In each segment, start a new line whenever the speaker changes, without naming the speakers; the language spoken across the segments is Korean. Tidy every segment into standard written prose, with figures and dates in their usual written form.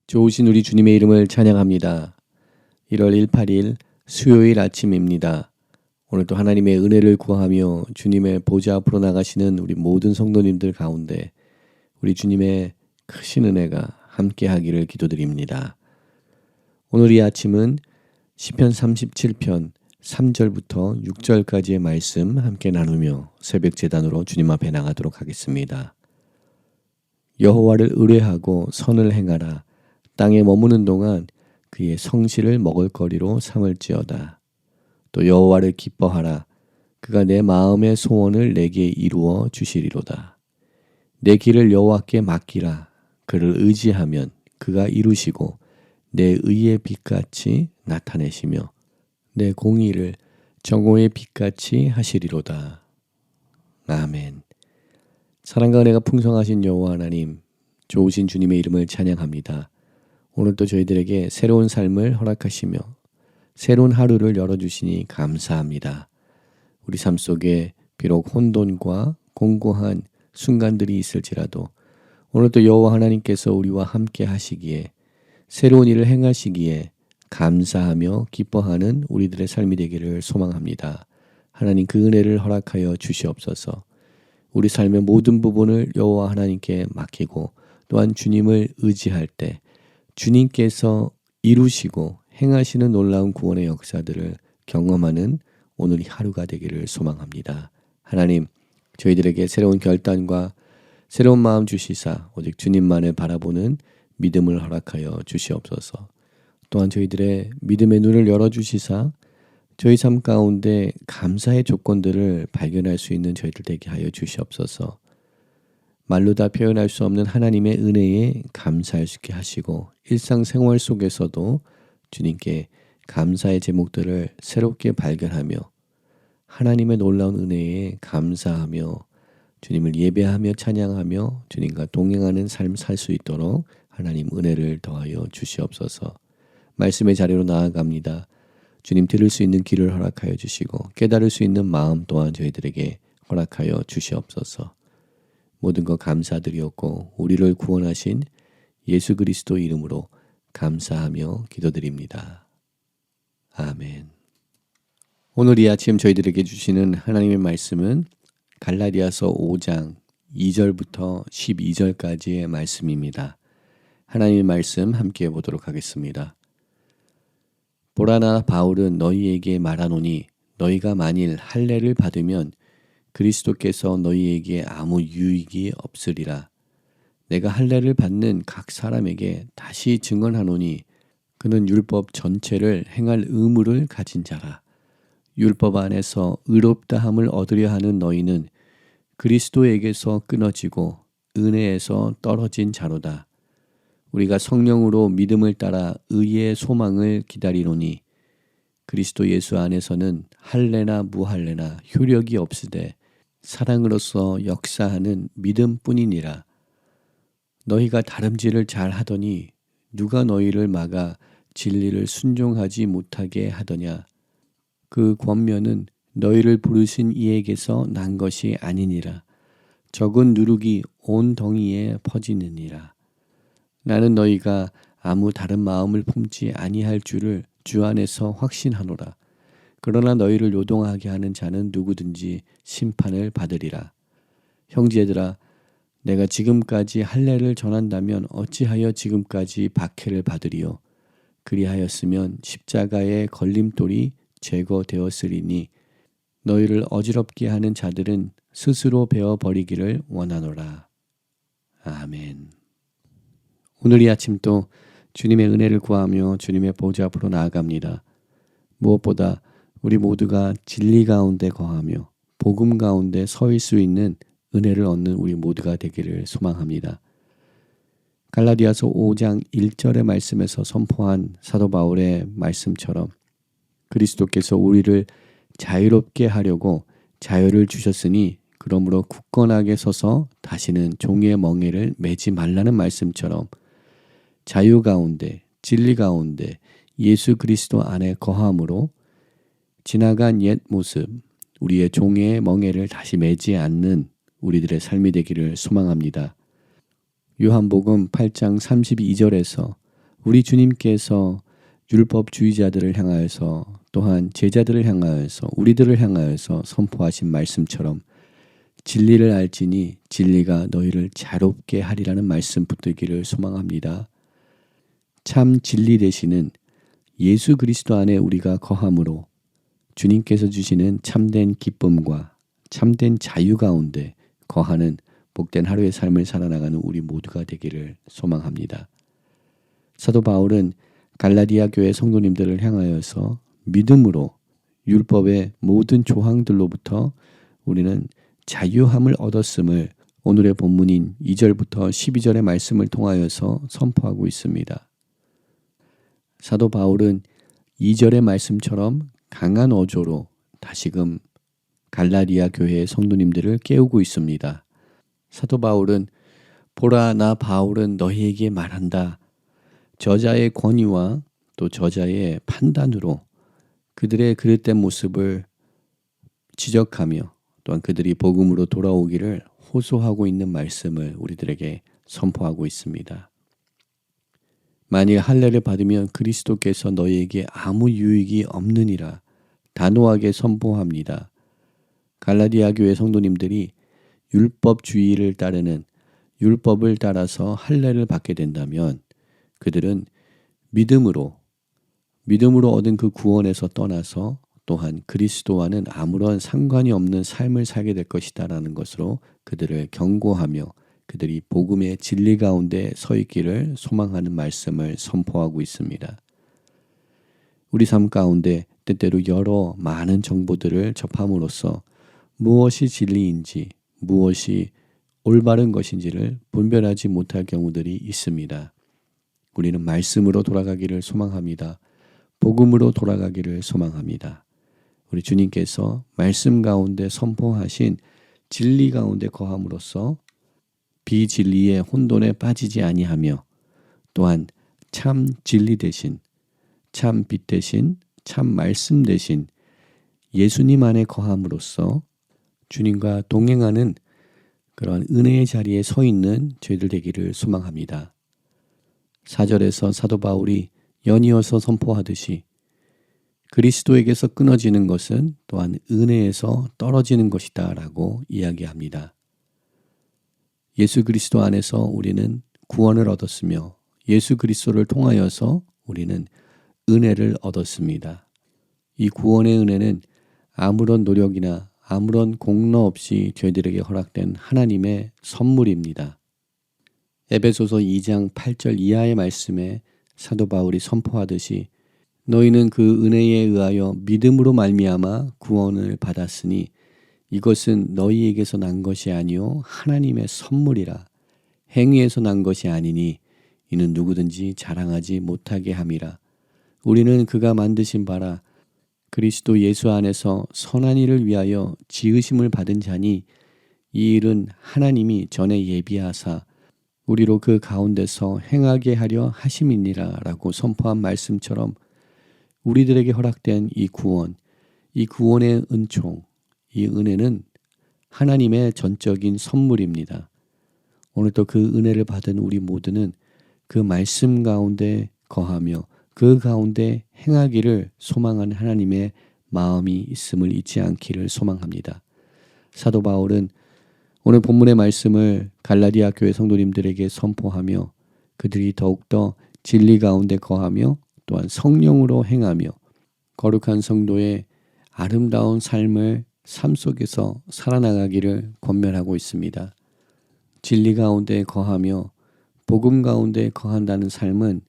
좋으신 우리 주님의 이름을 찬양합니다. 1월 18일 수요일 아침입니다. 오늘도 하나님의 은혜를 구하며 주님의 보좌 앞으로 나가시는 우리 모든 성도님들 가운데 우리 주님의 크신 은혜가 함께 하기를 기도드립니다. 오늘 이 아침은 시편 37편 3절부터 6절까지의 말씀 함께 나누며 새벽 제단으로 주님 앞에 나가도록 하겠습니다. 여호와를 의뢰하고 선을 행하라. 땅에 머무는 동안 그의 성실을 먹을거리로 삼을지어다. 또 여호와를 기뻐하라. 그가 내 마음의 소원을 내게 이루어 주시리로다. 내 길을 여호와께 맡기라. 그를 의지하면 그가 이루시고 내 의의 빛같이 나타내시며 내 공의를 정오의 빛같이 하시리로다. 아멘. 사랑과 은혜가 풍성하신 여호와 하나님, 좋으신 주님의 이름을 찬양합니다. 오늘도 저희들에게 새로운 삶을 허락하시며 새로운 하루를 열어주시니 감사합니다. 우리 삶 속에 비록 혼돈과 공고한 순간들이 있을지라도 오늘도 여호와 하나님께서 우리와 함께 하시기에 새로운 일을 행하시기에 감사하며 기뻐하는 우리들의 삶이 되기를 소망합니다. 하나님 그 은혜를 허락하여 주시옵소서. 우리 삶의 모든 부분을 여호와 하나님께 맡기고 또한 주님을 의지할 때 주님께서 이루시고 행하시는 놀라운 구원의 역사들을 경험하는 오늘 하루가 되기를 소망합니다. 하나님, 저희들에게 새로운 결단과 새로운 마음 주시사 오직 주님만을 바라보는 믿음을 허락하여 주시옵소서. 또한 저희들의 믿음의 눈을 열어주시사 저희 삶 가운데 감사의 조건들을 발견할 수 있는 저희들 되게 하여 주시옵소서. 말로 다 표현할 수 없는 하나님의 은혜에 감사할 수 있게 하시고 일상생활 속에서도 주님께 감사의 제목들을 새롭게 발견하며 하나님의 놀라운 은혜에 감사하며 주님을 예배하며 찬양하며 주님과 동행하는 삶 살 수 있도록 하나님 은혜를 더하여 주시옵소서. 말씀의 자리로 나아갑니다. 주님 들을 수 있는 귀를 허락하여 주시고 깨달을 수 있는 마음 또한 저희들에게 허락하여 주시옵소서. 모든 것 감사드리옵고 우리를 구원하신 예수 그리스도 이름으로 감사하며 기도드립니다. 아멘. 오늘 이 아침 저희들에게 주시는 하나님의 말씀은 갈라디아서 5장 2절부터 12절까지의 말씀입니다. 하나님의 말씀 함께 보도록 하겠습니다. 보라, 나 바울은 너희에게 말하노니 너희가 만일 할례를 받으면 그리스도께서 너희에게 아무 유익이 없으리라. 내가 할례를 받는 각 사람에게 다시 증언하노니 그는 율법 전체를 행할 의무를 가진 자라. 율법 안에서 의롭다함을 얻으려 하는 너희는 그리스도에게서 끊어지고 은혜에서 떨어진 자로다. 우리가 성령으로 믿음을 따라 의의 소망을 기다리노니 그리스도 예수 안에서는 할례나 무할례나 효력이 없으되 사랑으로서 역사하는 믿음뿐이니라. 너희가 다름질을 잘 하더니 누가 너희를 막아 진리를 순종하지 못하게 하더냐. 그 권면은 너희를 부르신 이에게서 난 것이 아니니라. 적은 누룩이 온 덩이에 퍼지느니라. 나는 너희가 아무 다른 마음을 품지 아니할 줄을 주 안에서 확신하노라. 그러나 너희를 요동하게 하는 자는 누구든지 심판을 받으리라. 형제들아, 내가 지금까지 할례를 전한다면 어찌하여 지금까지 박해를 받으리요? 그리하였으면 십자가의 걸림돌이 제거되었으리니 너희를 어지럽게 하는 자들은 스스로 베어버리기를 원하노라. 아멘. 오늘 이 아침 또 주님의 은혜를 구하며 주님의 보좌 앞으로 나아갑니다. 무엇보다 우리 모두가 진리 가운데 거하며 복음 가운데 설 수 있는 은혜를 얻는 우리 모두가 되기를 소망합니다. 갈라디아서 5장 1절의 말씀에서 선포한 사도 바울의 말씀처럼 그리스도께서 우리를 자유롭게 하려고 자유를 주셨으니 그러므로 굳건하게 서서 다시는 종의 멍에를 매지 말라는 말씀처럼 자유 가운데 진리 가운데 예수 그리스도 안에 거함으로 지나간 옛 모습, 우리의 종의 멍에를 다시 매지 않는 우리들의 삶이 되기를 소망합니다. 요한복음 8장 32절에서 우리 주님께서 율법주의자들을 향하여서 또한 제자들을 향하여서 우리들을 향하여서 선포하신 말씀처럼 진리를 알지니 진리가 너희를 자롭게 하리라는 말씀 붙들기를 소망합니다. 참 진리 되시는 예수 그리스도 안에 우리가 거함으로 주님께서 주시는 참된 기쁨과 참된 자유 가운데 거하는 복된 하루의 삶을 살아나가는 우리 모두가 되기를 소망합니다. 사도 바울은 갈라디아 교회 성도님들을 향하여서 믿음으로 율법의 모든 조항들로부터 우리는 자유함을 얻었음을 오늘의 본문인 2절부터 12절의 말씀을 통하여서 선포하고 있습니다. 사도 바울은 2절의 말씀처럼 강한 어조로 다시금 갈라디아 교회의 성도님들을 깨우고 있습니다. 사도 바울은 보라 나 바울은 너희에게 말한다. 저자의 권위와 또 저자의 판단으로 그들의 그릇된 모습을 지적하며 또한 그들이 복음으로 돌아오기를 호소하고 있는 말씀을 우리들에게 선포하고 있습니다. 만일 할례를 받으면 그리스도께서 너희에게 아무 유익이 없느니라 단호하게 선포합니다. 갈라디아 교회 성도님들이 율법주의를 따르는 율법을 따라서 할례를 받게 된다면 그들은 믿음으로 얻은 그 구원에서 떠나서 또한 그리스도와는 아무런 상관이 없는 삶을 살게 될 것이다라는 것으로 그들을 경고하며 그들이 복음의 진리 가운데 서 있기를 소망하는 말씀을 선포하고 있습니다. 우리 삶 가운데 때때로 여러 많은 정보들을 접함으로써 무엇이 진리인지 무엇이 올바른 것인지를 분별하지 못할 경우들이 있습니다. 우리는 말씀으로 돌아가기를 소망합니다. 복음으로 돌아가기를 소망합니다. 우리 주님께서 말씀 가운데 선포하신 진리 가운데 거함으로써 비진리의 혼돈에 빠지지 아니하며 또한 참 진리 대신 참 빛 대신 참 말씀 대신 예수님 안에 거함으로써 주님과 동행하는 그런 은혜의 자리에 서 있는 저희들 되기를 소망합니다. 4절에서 사도 바울이 연이어서 선포하듯이 그리스도에게서 끊어지는 것은 또한 은혜에서 떨어지는 것이다 라고 이야기합니다. 예수 그리스도 안에서 우리는 구원을 얻었으며 예수 그리스도를 통하여서 우리는 은혜를 얻었습니다. 이 구원의 은혜는 아무런 노력이나 아무런 공로 없이 저희들에게 허락된 하나님의 선물입니다. 에베소서 2장 8절 이하의 말씀에 사도 바울이 선포하듯이 너희는 그 은혜에 의하여 믿음으로 말미암아 구원을 받았으니 이것은 너희에게서 난 것이 아니요 하나님의 선물이라. 행위에서 난 것이 아니니 이는 누구든지 자랑하지 못하게 함이라. 우리는 그가 만드신 바라 그리스도 예수 안에서 선한 일을 위하여 지으심을 받은 자니 이 일은 하나님이 전에 예비하사 우리로 그 가운데서 행하게 하려 하심이니라 라고 선포한 말씀처럼 우리들에게 허락된 이 구원, 이 구원의 은총, 이 은혜는 하나님의 전적인 선물입니다. 오늘도 그 은혜를 받은 우리 모두는 그 말씀 가운데 거하며 그 가운데 행하기를 소망하는 하나님의 마음이 있음을 잊지 않기를 소망합니다. 사도 바울은 오늘 본문의 말씀을 갈라디아 교회 성도님들에게 선포하며 그들이 더욱더 진리 가운데 거하며 또한 성령으로 행하며 거룩한 성도의 아름다운 삶을 삶 속에서 살아나가기를 권면하고 있습니다. 진리 가운데 거하며 복음 가운데 거한다는 삶은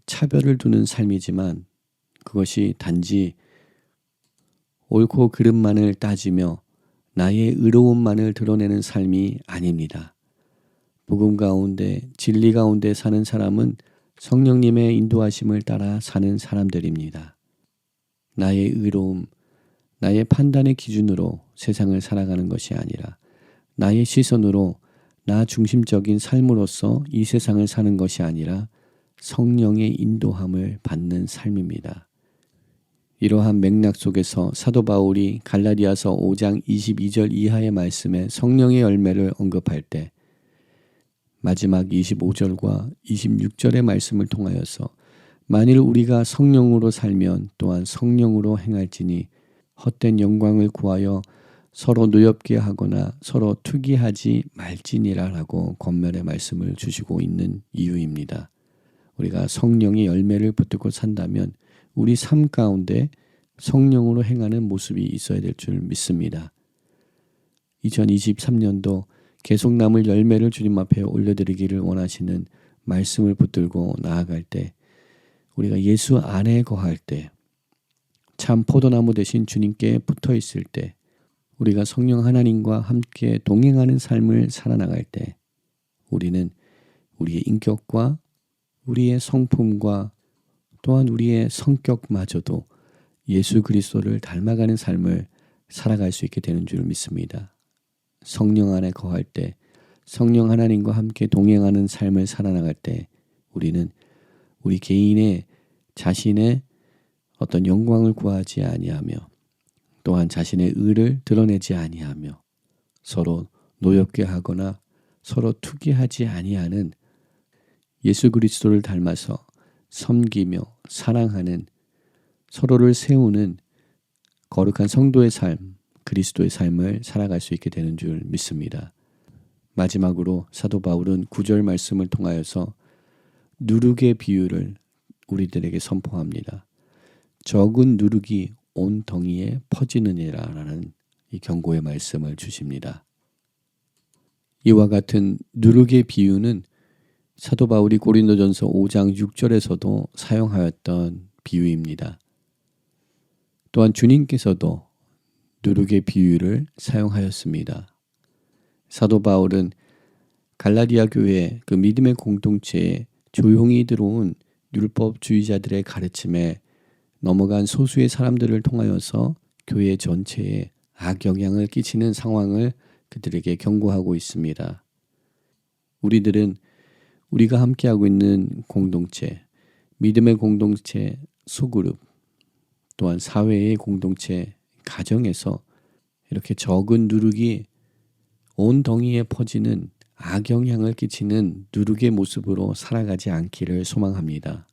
차별을 두는 삶이지만 그것이 단지 옳고 그름만을 따지며 나의 의로움만을 드러내는 삶이 아닙니다. 복음 가운데 진리 가운데 사는 사람은 성령님의 인도하심을 따라 사는 사람들입니다. 나의 의로움, 나의 판단의 기준으로 세상을 살아가는 것이 아니라 나의 시선으로 나 중심적인 삶으로서 이 세상을 사는 것이 아니라 성령의 인도함을 받는 삶입니다. 이러한 맥락 속에서 사도 바울이 갈라디아서 5장 22절 이하의 말씀에 성령의 열매를 언급할 때 마지막 25절과 26절의 말씀을 통하여서 만일 우리가 성령으로 살면 또한 성령으로 행할지니 헛된 영광을 구하여 서로 노엽게 하거나 서로 투기하지 말지니라라고 권면의 말씀을 주시고 있는 이유입니다. 우리가 성령의 열매를 붙들고 산다면 우리 삶 가운데 성령으로 행하는 모습이 있어야 될 줄 믿습니다. 2023년도 계속 남을 열매를 주님 앞에 올려드리기를 원하시는 말씀을 붙들고 나아갈 때, 우리가 예수 안에 거할 때, 참 포도나무 대신 주님께 붙어 있을 때, 우리가 성령 하나님과 함께 동행하는 삶을 살아나갈 때, 우리는 우리의 인격과 우리의 성품과 또한 우리의 성격마저도 예수 그리스도를 닮아가는 삶을 살아갈 수 있게 되는 줄 믿습니다. 성령 안에 거할 때, 성령 하나님과 함께 동행하는 삶을 살아나갈 때, 우리는 우리 개인의 자신의 어떤 영광을 구하지 아니하며 또한 자신의 의를 드러내지 아니하며 서로 노엽게 하거나 서로 투기하지 아니하는 예수 그리스도를 닮아서 섬기며 사랑하는, 서로를 세우는 거룩한 성도의 삶, 그리스도의 삶을 살아갈 수 있게 되는 줄 믿습니다. 마지막으로 사도 바울은 9절 말씀을 통하여서 누룩의 비유를 우리들에게 선포합니다. 적은 누룩이 온 덩이에 퍼지느니라 라는 이 경고의 말씀을 주십니다. 이와 같은 누룩의 비유는 사도 바울이 고린도전서 5장 6절에서도 사용하였던 비유입니다. 또한 주님께서도 누룩의 비유를 사용하였습니다. 사도 바울은 갈라디아 교회 그 믿음의 공동체에 조용히 들어온 율법주의자들의 가르침에 넘어간 소수의 사람들을 통하여서 교회 전체에 악영향을 끼치는 상황을 그들에게 경고하고 있습니다. 우리들은 우리가 함께하고 있는 공동체, 믿음의 공동체, 소그룹, 또한 사회의 공동체, 가정에서 이렇게 적은 누룩이 온 덩이에 퍼지는 악영향을 끼치는 누룩의 모습으로 살아가지 않기를 소망합니다.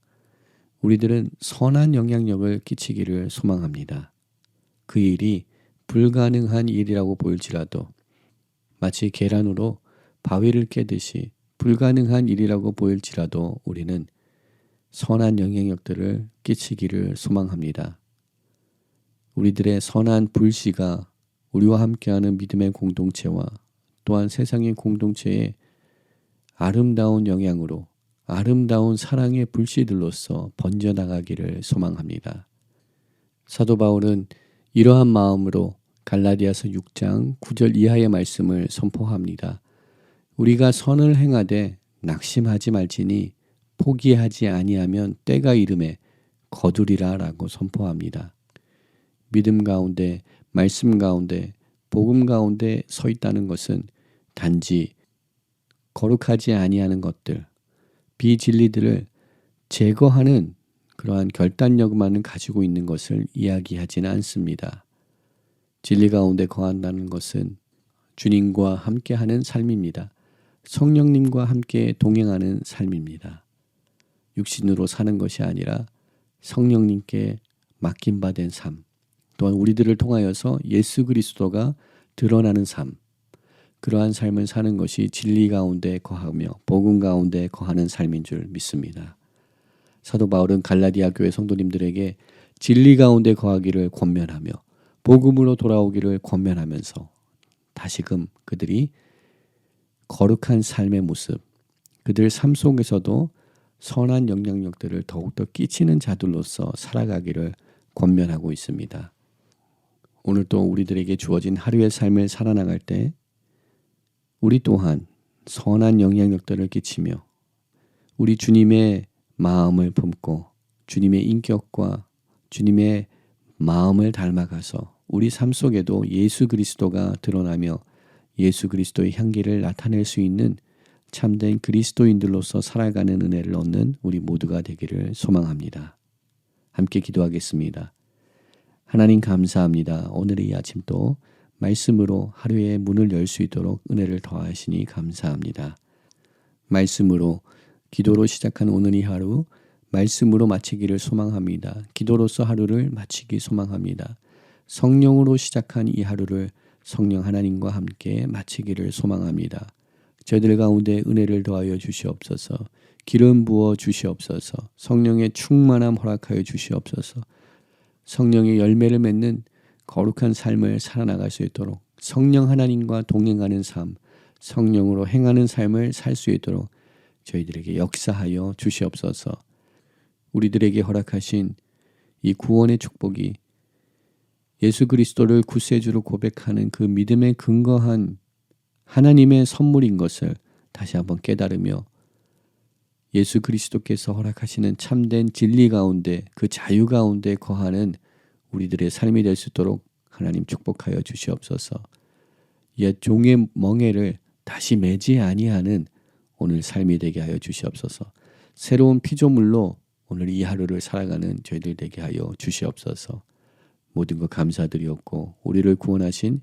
우리들은 선한 영향력을 끼치기를 소망합니다. 그 일이 불가능한 일이라고 보일지라도 마치 계란으로 바위를 깨듯이 불가능한 일이라고 보일지라도 우리는 선한 영향력들을 끼치기를 소망합니다. 우리들의 선한 불씨가 우리와 함께하는 믿음의 공동체와 또한 세상의 공동체에 아름다운 영향으로 아름다운 사랑의 불씨들로서 번져나가기를 소망합니다. 사도 바울은 이러한 마음으로 갈라디아서 6장 9절 이하의 말씀을 선포합니다. 우리가 선을 행하되 낙심하지 말지니 포기하지 아니하면 때가 이름에 거두리라 라고 선포합니다. 믿음 가운데, 말씀 가운데, 복음 가운데 서 있다는 것은 단지 거룩하지 아니하는 것들, 비진리들을 제거하는 그러한 결단력만은 가지고 있는 것을 이야기하지는 않습니다. 진리 가운데 거한다는 것은 주님과 함께하는 삶입니다. 성령님과 함께 동행하는 삶입니다. 육신으로 사는 것이 아니라 성령님께 맡김받은 삶, 또한 우리들을 통하여서 예수 그리스도가 드러나는 삶, 그러한 삶을 사는 것이 진리 가운데 거하며 복음 가운데 거하는 삶인 줄 믿습니다. 사도 바울은 갈라디아 교회 성도님들에게 진리 가운데 거하기를 권면하며 복음으로 돌아오기를 권면하면서 다시금 그들이 거룩한 삶의 모습, 그들 삶 속에서도 선한 영향력들을 더욱더 끼치는 자들로서 살아가기를 권면하고 있습니다. 오늘 또 우리들에게 주어진 하루의 삶을 살아나갈 때 우리 또한 선한 영향력들을 끼치며 우리 주님의 마음을 품고 주님의 인격과 주님의 마음을 닮아가서 우리 삶 속에도 예수 그리스도가 드러나며 예수 그리스도의 향기를 나타낼 수 있는 참된 그리스도인들로서 살아가는 은혜를 얻는 우리 모두가 되기를 소망합니다. 함께 기도하겠습니다. 하나님 감사합니다. 오늘의 이 아침도 말씀으로 하루의 문을 열 수 있도록 은혜를 더하시니 감사합니다. 말씀으로 기도로 시작한 오늘 이 하루 말씀으로 마치기를 소망합니다. 기도로서 하루를 마치기 소망합니다. 성령으로 시작한 이 하루를 성령 하나님과 함께 마치기를 소망합니다. 저희들 가운데 은혜를 더하여 주시옵소서. 기름 부어 주시옵소서. 성령의 충만함 허락하여 주시옵소서. 성령의 열매를 맺는 거룩한 삶을 살아나갈 수 있도록 성령 하나님과 동행하는 삶, 성령으로 행하는 삶을 살 수 있도록 저희들에게 역사하여 주시옵소서. 우리들에게 허락하신 이 구원의 축복이 예수 그리스도를 구세주로 고백하는 그 믿음에 근거한 하나님의 선물인 것을 다시 한번 깨달으며 예수 그리스도께서 허락하시는 참된 진리 가운데 그 자유 가운데 거하는 우리들의 삶이 될 수 있도록 하나님 축복하여 주시옵소서. 옛 종의 멍에를 다시 매지 아니하는 오늘 삶이 되게 하여 주시옵소서. 새로운 피조물로 오늘 이 하루를 살아가는 저희들 되게 하여 주시옵소서. 모든 것 감사드리옵고 우리를 구원하신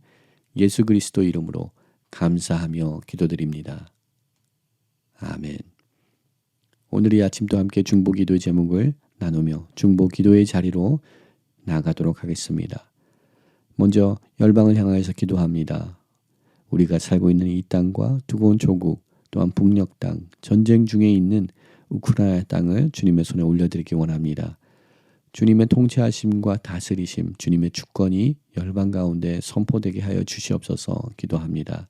예수 그리스도 이름으로 감사하며 기도드립니다. 아멘. 오늘 이 아침도 함께 중보기도의 제목을 나누며 중보기도의 자리로 나가도록 하겠습니다. 먼저 열방을 향하여서 기도합니다. 우리가 살고 있는 이 땅과 두고온 조국 또한 북녘 땅, 전쟁 중에 있는 우크라이나 땅을 주님의 손에 올려드리기 원합니다. 주님의 통치하심과 다스리심, 주님의 주권이 열방 가운데 선포되게 하여 주시옵소서 기도합니다.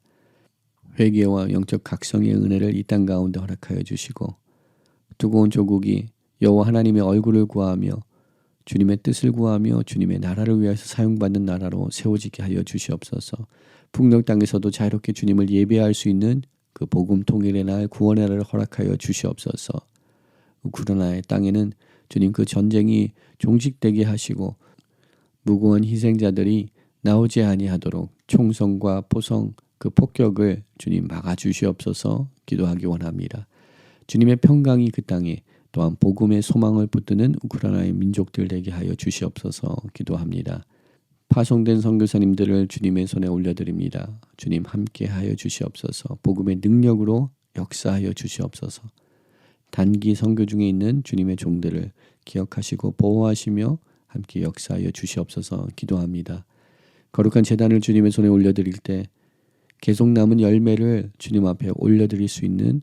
회개와 영적 각성의 은혜를 이 땅 가운데 허락하여 주시고 두고온 조국이 여호와 하나님의 얼굴을 구하며 주님의 뜻을 구하며 주님의 나라를 위해서 사용받는 나라로 세워지게 하여 주시옵소서. 북녘 땅에서도 자유롭게 주님을 예배할 수 있는 그 복음 통일의 날 구원의 날을 허락하여 주시옵소서. 우크라이나의 땅에는 주님 그 전쟁이 종식되게 하시고 무고한 희생자들이 나오지 아니하도록 총성과 포성 그 폭격을 주님 막아주시옵소서 기도하기 원합니다. 주님의 평강이 그 땅에 또한 복음의 소망을 붙드는 우크라이나의 민족들 되게 하여 주시옵소서 기도합니다. 파송된 선교사님들을 주님의 손에 올려드립니다. 주님 함께 하여 주시옵소서. 복음의 능력으로 역사하여 주시옵소서. 단기 선교 중에 있는 주님의 종들을 기억하시고 보호하시며 함께 역사하여 주시옵소서 기도합니다. 거룩한 제단을 주님의 손에 올려드릴 때 계속 남은 열매를 주님 앞에 올려드릴 수 있는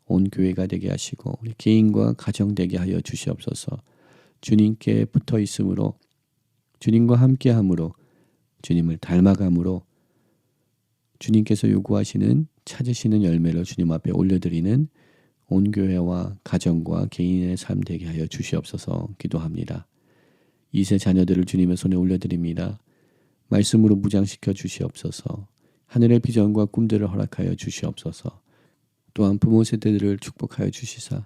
온 교회가 되게 하시고 우리 개인과 가정 되게 하여 주시옵소서. 주님께 붙어 있으므로 주님과 함께함으로 주님을 닮아감으로 주님께서 요구하시는 찾으시는 열매를 주님 앞에 올려드리는 온 교회와 가정과 개인의 삶 되게 하여 주시옵소서 기도합니다. 2세 자녀들을 주님의 손에 올려드립니다. 말씀으로 무장시켜 주시옵소서. 하늘의 비전과 꿈들을 허락하여 주시옵소서. 또한 부모 세대들을 축복하여 주시사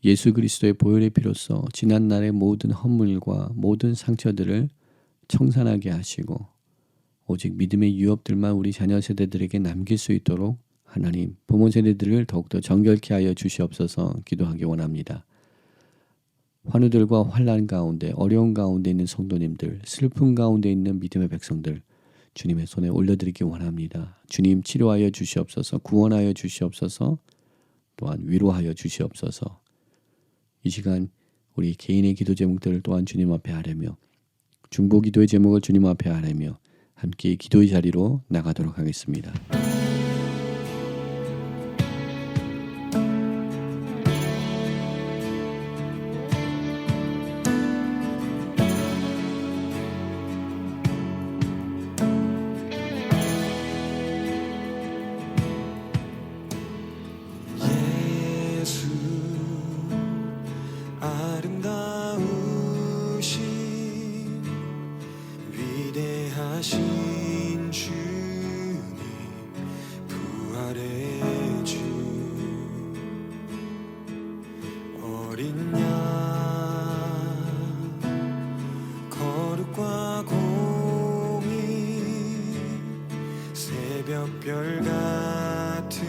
예수 그리스도의 보혈의 피로써 지난 날의 모든 허물과 모든 상처들을 청산하게 하시고 오직 믿음의 유업들만 우리 자녀 세대들에게 남길 수 있도록 하나님 부모 세대들을 더욱더 정결케 하여 주시옵소서 기도하기 원합니다. 환우들과 환난 가운데 어려운 가운데 있는 성도님들 슬픔 가운데 있는 믿음의 백성들 주님의 손에 올려드리기 원합니다. 주님 치료하여 주시옵소서 구원하여 주시옵소서 또한 위로하여 주시옵소서. 이 시간 우리 개인의 기도 제목들을 또한 주님 앞에 아뢰며 중보 기도의 제목을 주님 앞에 아뢰며 함께 기도의 자리로 나가도록 하겠습니다.
위대하신 주님 부활의 주 어린 양 거룩과 공의 새벽별 같은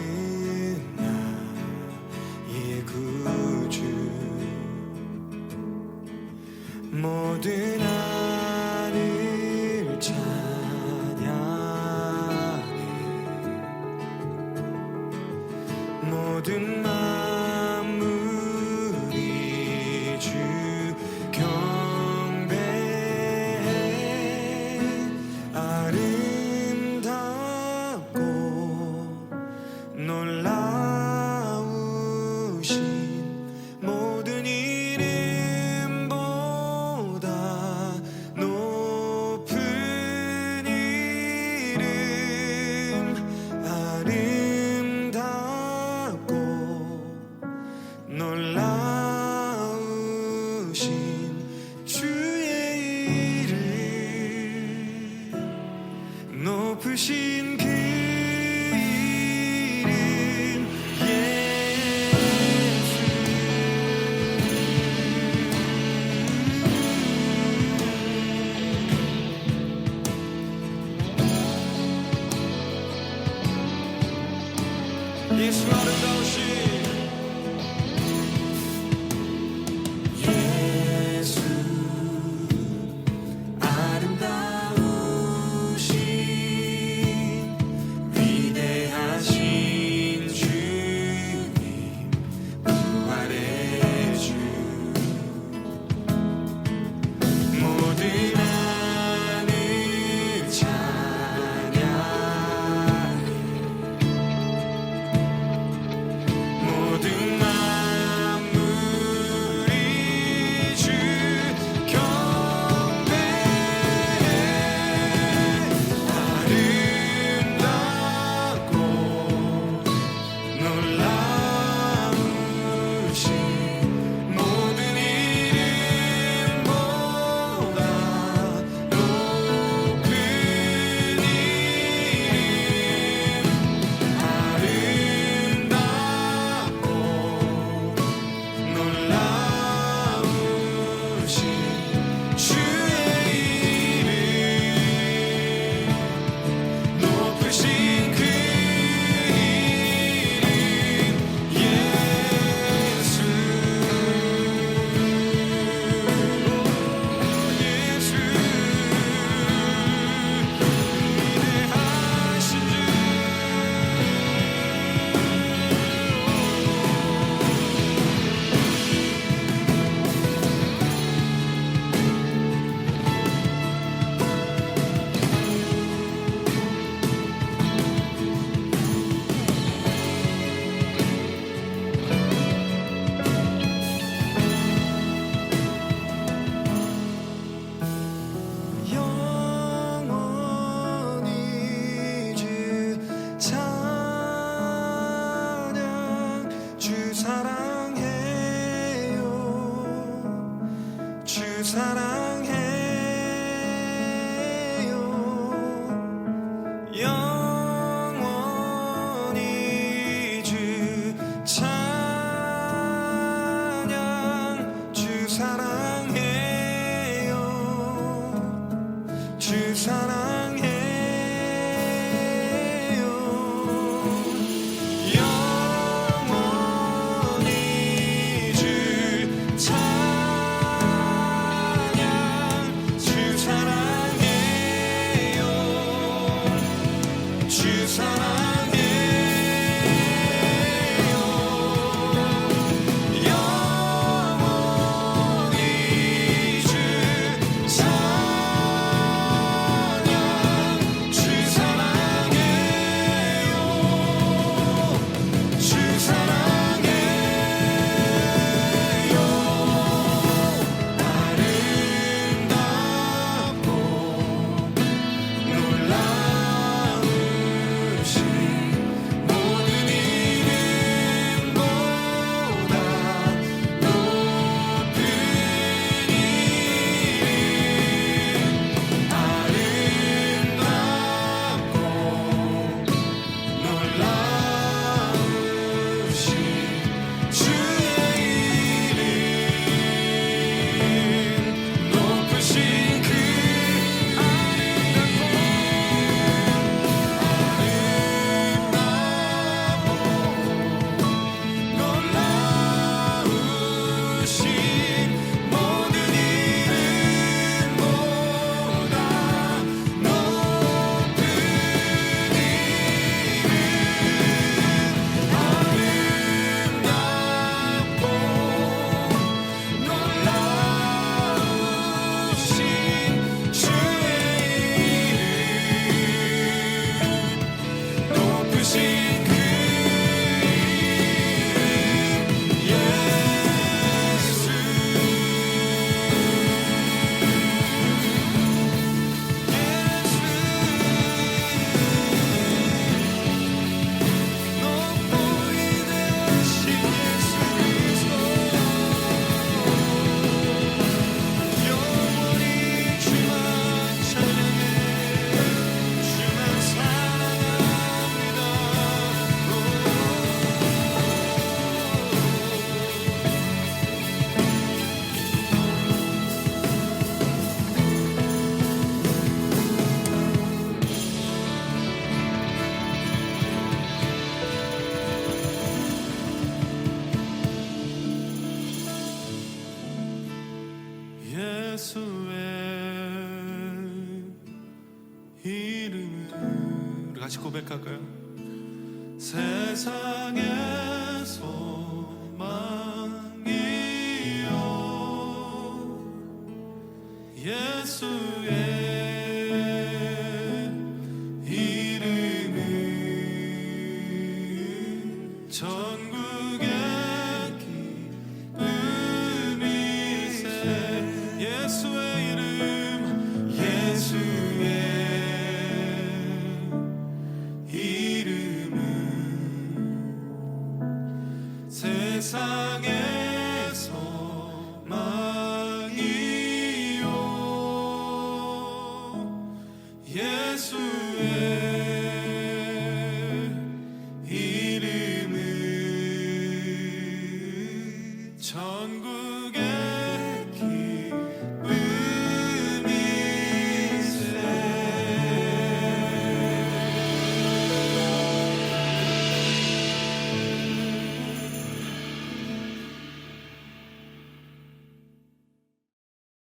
나의 구주 모든 하늘 찬양해 모든 예수
예수의 이름은 우리 같이 고백할까요? 세상의 소망이요 예수의 이름은 전국의 기쁨이세 예수의